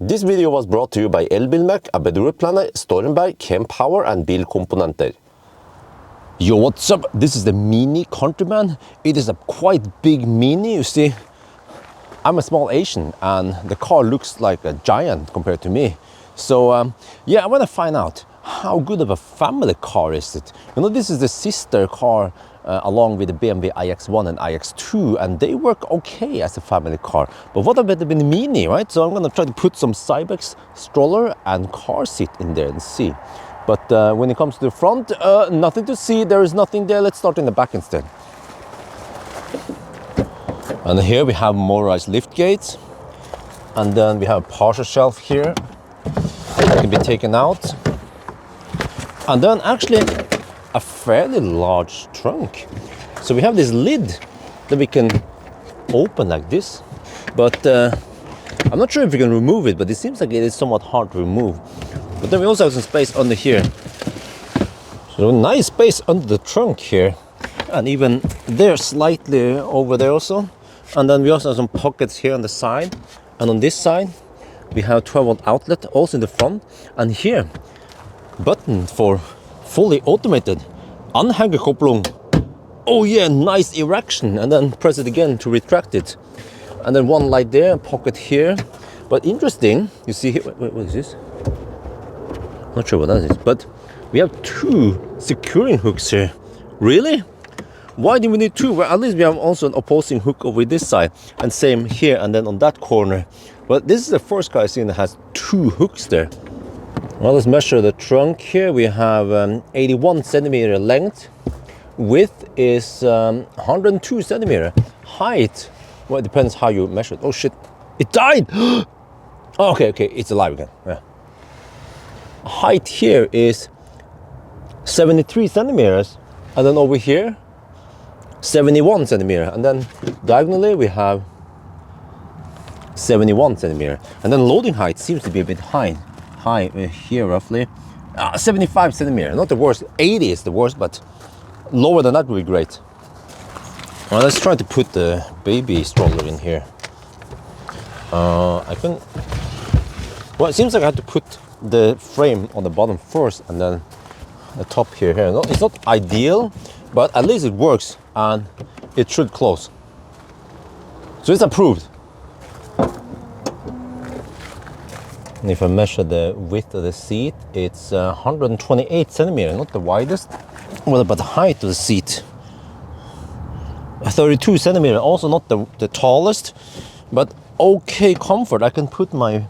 This video was brought to you by Elbilmek, ABRP, Stormberg, Kempower and Bilkomponenter. Yo, what's up? This is the Mini Countryman. It is a quite big Mini, you see. I'm a small Asian and the car looks like a giant compared to me. So yeah, I want to find out how good of a family car is it. You know, this is the sister car along with the BMW iX1 and iX2, and they work okay as a family car. But what about the Mini, right? So I'm going to try to put some Cybex stroller and car seat in there and see. But when it comes to the front, nothing to see. There is nothing there. Let's start in the back instead. And here we have motorized lift gates, and then we have a partial shelf here. It can be taken out, and then actually a fairly large trunk. So we have this lid that we can open like this, but I'm not sure if we can remove it, but it seems like it is somewhat hard to remove. But then we also have some space under here. So a nice space under the trunk here, and even there slightly over there also. And then we also have some pockets here on the side, and on this side we have 12-volt outlet also in the front, and here button for fully automated anhängerkopplung. Oh yeah, nice erection, and then press it again to retract it. And then one light there, pocket here. But interesting, you see here, wait, what is this? Not sure what that is, but we have two securing hooks here. Really? Why do we need two? Well, at least we have also an opposing hook over this side, and same here and then on that corner. But this is the first car I've seen that has two hooks there. Well, let's measure the trunk here. We have 81 centimeter length. Width is 102 centimeter. Height, well, it depends how you measure it. Oh shit, it died! Oh, okay, it's alive again. Yeah. Height here is 73 centimeters. And then over here, 71 centimeter. And then diagonally we have 71 centimeter. And then loading height seems to be a bit high here roughly. 75 centimeter, not the worst. 80 is the worst, but lower than that would be great. Well, let's try to put the baby stroller in here. Well, it seems like I have to put the frame on the bottom first and then the top here. No, it's not ideal, but at least it works and it should close. So it's approved. And if I measure the width of the seat, it's 128 centimeter, not the widest. What about the height of the seat? 32 centimeter, also not the tallest, but okay comfort. I can put my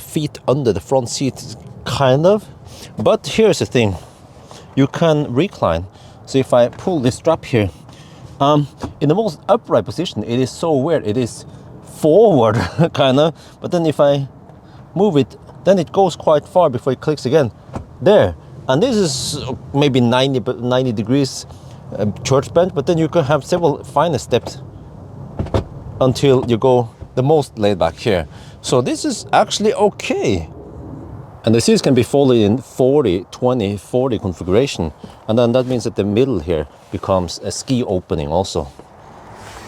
feet under the front seat, kind of. But here's the thing, you can recline. So if I pull this strap here, in the most upright position, it is so weird. It is forward, kind of. But then if I move it, then it goes quite far before it clicks again. There. And this is maybe 90 degrees church bench, but then you can have several finer steps until you go the most laid back here. So this is actually okay. And the seats can be folded in 40, 20, 40 configuration. And then that means that the middle here becomes a ski opening also.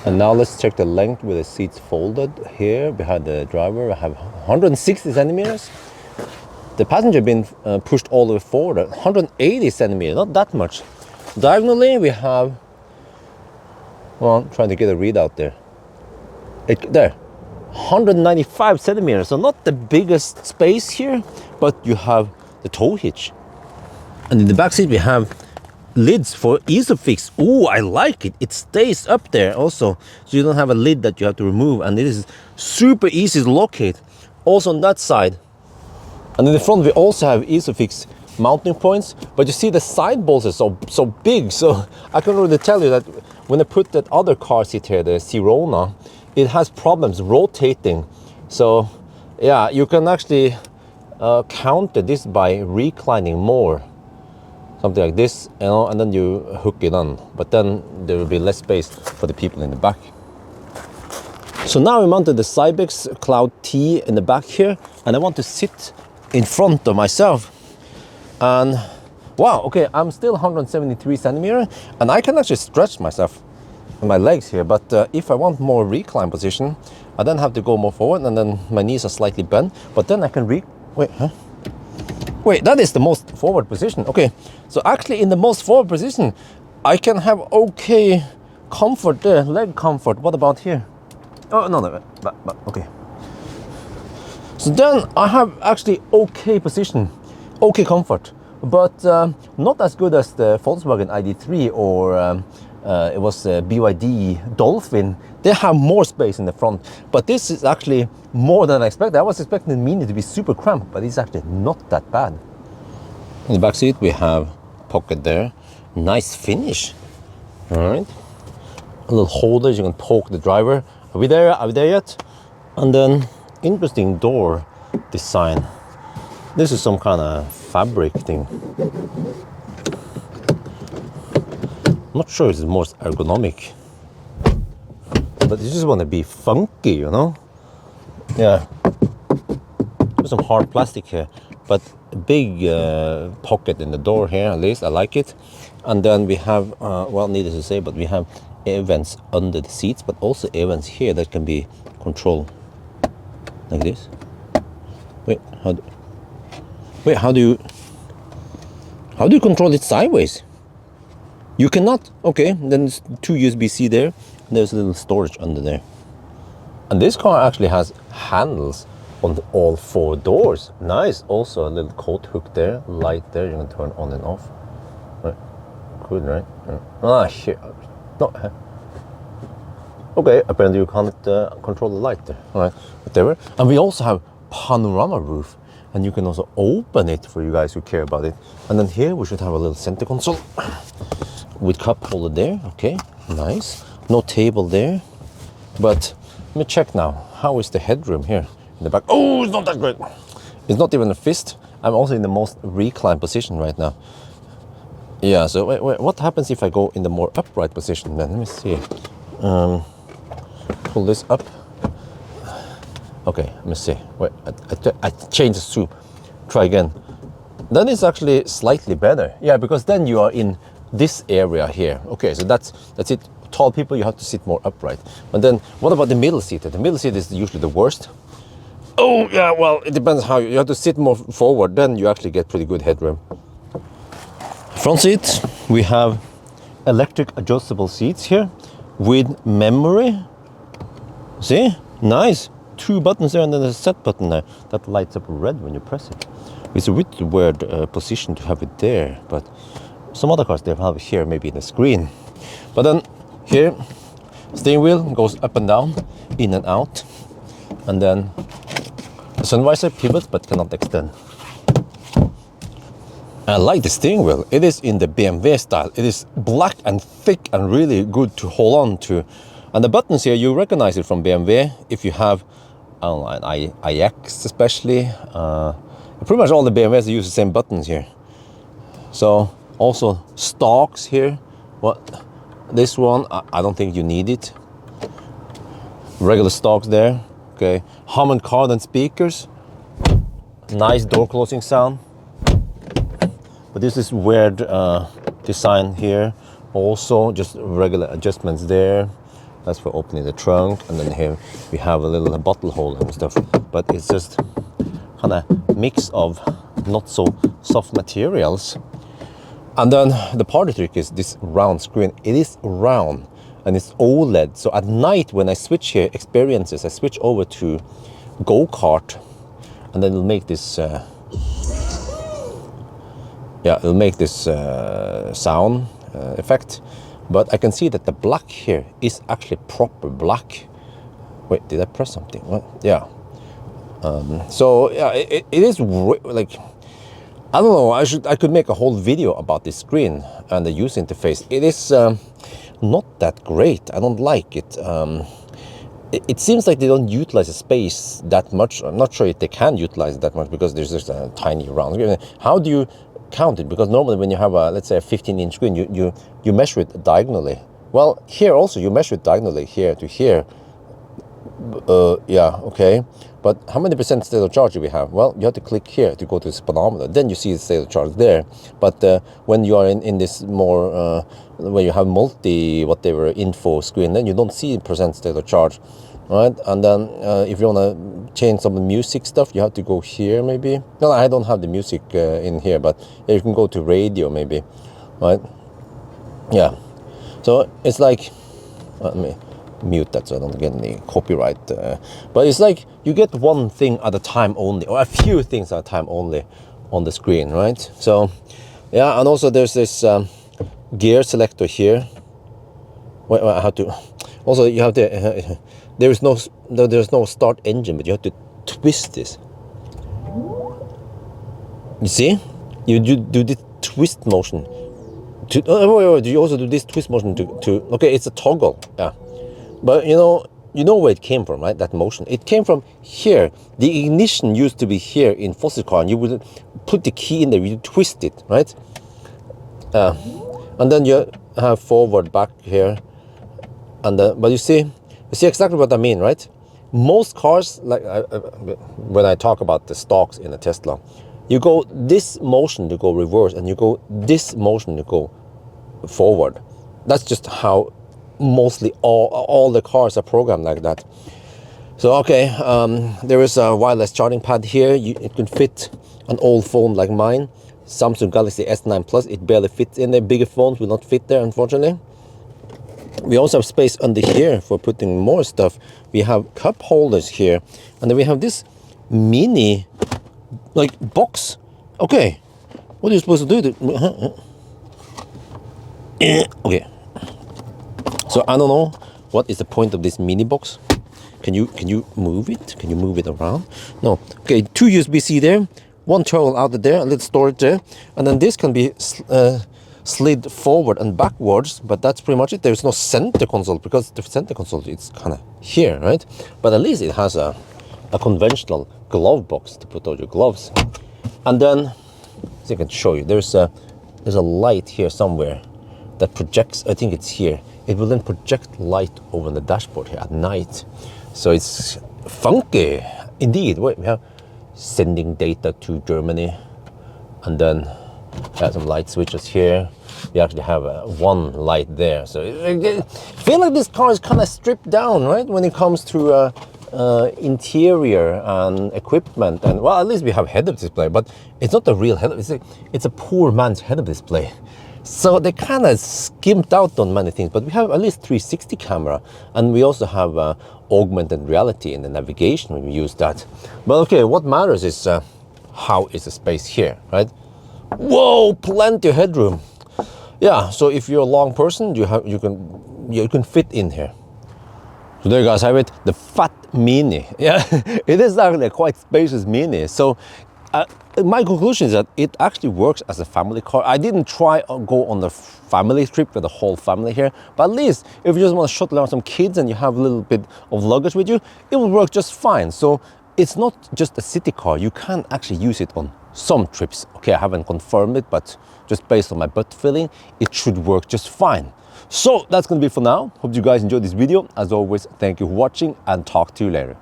And now let's check the length with the seats folded. Here behind the driver I have 160 centimeters. The passenger been pushed all the way forward, 180 centimeters, not that much. Diagonally we have, well, I'm trying to get a readout there. There, 195 centimeters, so not the biggest space here, but you have the tow hitch. And in the back seat we have lids for Isofix. Oh, I like it. It stays up there also, so you don't have a lid that you have to remove, and it is super easy to locate. Also on that side. And in the front we also have Isofix mounting points, but you see the side bolts are so big, so I can really tell you that when I put that other car seat here, the Sirona, it has problems rotating. So yeah, you can actually counter this by reclining more. Something like this, you know, and then you hook it on. But then there will be less space for the people in the back. So now we mounted the Cybex Cloud T in the back here, and I want to sit in front of myself. And wow, okay, I'm still 173 centimeter, and I can actually stretch myself and my legs here. But if I want more recline position, I then have to go more forward, and then my knees are slightly bent, but then I can wait, that is the most forward position. Okay, so actually in the most forward position, I can have okay comfort there, leg comfort. What about here? Oh, no, okay. So then I have actually okay position, okay comfort, but not as good as the Volkswagen ID3 or it was BYD Dolphin. They have more space in the front, but this is actually more than I expected. I was expecting the Mini to be super cramped, but it's actually not that bad. In the back seat we have pocket there, nice finish. All right, a little holder, you can poke the driver. Are we there yet? And then interesting door design. This is some kind of fabric thing. I'm not sure it's the most ergonomic, but you just want to be funky, you know? Yeah. There's some hard plastic here, but a big pocket in the door here, at least I like it. And then we have, well, needless to say, but we have air vents under the seats, but also air vents here that can be controlled like this. Wait, how do you control it sideways? You cannot. Okay, then there's 2 USB-C there. And there's a little storage under there. And this car actually has handles on all 4 doors. Nice. Also a little coat hook there, light there. You can turn on and off. Right. Good, right? Yeah. Ah, shit. No. Okay. Apparently you can't control the light there. All right. Whatever. And we also have panorama roof, and you can also open it for you guys who care about it. And then here we should have a little center console with cup holder there. Okay, nice. No table there, but let me check now. How is the headroom here in the back? Oh, it's not that great. It's not even a fist. I'm also in the most reclined position right now. Yeah, so wait, what happens if I go in the more upright position then? Let me see. Pull this up. Okay, let me see. Wait, I changed the soup. Try again. Then it's actually slightly better. Yeah, because then you are in this area here. Okay, so that's it. Tall people, you have to sit more upright. And then what about the middle seat? The middle seat is usually the worst. Oh, yeah, well, it depends how you have to sit more forward. Then you actually get pretty good headroom. Front seat, we have electric adjustable seats here with memory. See? Nice. 2 buttons there, and then there's a set button there that lights up red when you press it. It's a bit weird position to have it there, but some other cars they have it here, maybe in the screen. But then here, steering wheel goes up and down, in and out, and then the sun visor pivots but cannot extend. I like the steering wheel. It is in the BMW style. It is black and thick and really good to hold on to. And the buttons here, you recognize it from BMW if you have, I don't know, an iX especially. Pretty much all the BMWs use the same buttons here. So also stalks here. What? This one, I don't think you need it. Regular stalks there. Okay. Harman Kardon speakers. Nice door closing sound. But this is weird design here. Also, just regular adjustments there. That's for opening the trunk. And then here we have a little bottle holder and stuff. But it's just kind of mix of not so soft materials. And then the party trick is this round screen. It is round and it's OLED. So at night when I switch here, experiences, I switch over to go-kart, and then it'll make this sound effect. But I can see that the black here is actually proper black. Wait, did I press something? What? Yeah. So yeah, it is like, I don't know. I could make a whole video about this screen and the user interface. It is not that great. I don't like it. It seems like they don't utilize the space that much. I'm not sure if they can utilize it that much because there's just a tiny round. How do you count it? Because normally when you have a, let's say, a 15-inch screen, you measure it diagonally. Well, here also you measure it diagonally, here to here. Yeah, okay. But how many percent state of charge do we have? Well, you have to click here to go to the speedometer. Then you see the state of charge there. But when you are in this more, when you have multi whatever info screen, then you don't see percent state of charge. right? And then if you want to change some of the music stuff, you have to go here maybe. No, I don't have the music in here, but you can go to radio maybe, right? Yeah, so it's like, let me mute that so I don't get any copyright. But it's like you get one thing at a time only, or a few things at a time only on the screen, right? So yeah, and also there's this gear selector here. Wait, I have to. Also, you have to. There's no start engine, but you have to twist this. You see, you do this twist motion. Do you also do this twist motion to? Okay, it's a toggle. Yeah, but you know where it came from, right? That motion. It came from here. The ignition used to be here in fossil car, and you would put the key in there. You twist it, right? And then you have forward, back here, and but you see exactly what I mean, right? Most cars, like when I talk about the stocks in a Tesla, you go this motion to go reverse, and you go this motion to go forward. That's just how mostly all the cars are programmed like that. So okay, there is a wireless charging pad here. It can fit an old phone like mine, Samsung Galaxy S9 Plus. It barely fits in there. Bigger phones will not fit there, unfortunately. We also have space under here for putting more stuff. We have cup holders here, and then we have this mini like box. Okay, what are you supposed to do? Okay, so I don't know what is the point of this mini box. Can you move it? Can you move it around? No. Okay, 2 USB-C there, one terminal out there, a little storage there, and then this can be slid forward and backwards, but that's pretty much it. There's no center console, because the center console is kind of here, right? But at least it has a conventional glove box to put all your gloves. And then, as I can show you, there's a light here somewhere that projects. I think it's here. It will then project light over the dashboard here at night. So it's funky indeed. Wait, we have sending data to Germany, and then we have some light switches here. We actually have one light there. So I feel like this car is kind of stripped down, right? When it comes to interior and equipment, and well, at least we have head-up display, but it's not a real head-up. It's a poor man's head-up display. So they kind of skimped out on many things, but we have at least 360 camera, and we also have augmented reality in the navigation when we use that. But okay, what matters is how is the space here, right? Whoa, plenty of headroom. Yeah, so if you're a long person, you can fit in here. So there you guys have it, the fat Mini. Yeah, it is actually a quite spacious Mini. So my conclusion is that it actually works as a family car. I didn't try to go on the family trip with the whole family here, but at least if you just want to shuttle around some kids and you have a little bit of luggage with you, it will work just fine. So it's not just a city car. You can actually use it on some trips. Okay, I haven't confirmed it, but just based on my gut feeling, it should work just fine. So that's gonna be for now. Hope you guys enjoyed this video. As always, thank you for watching, and talk to you later.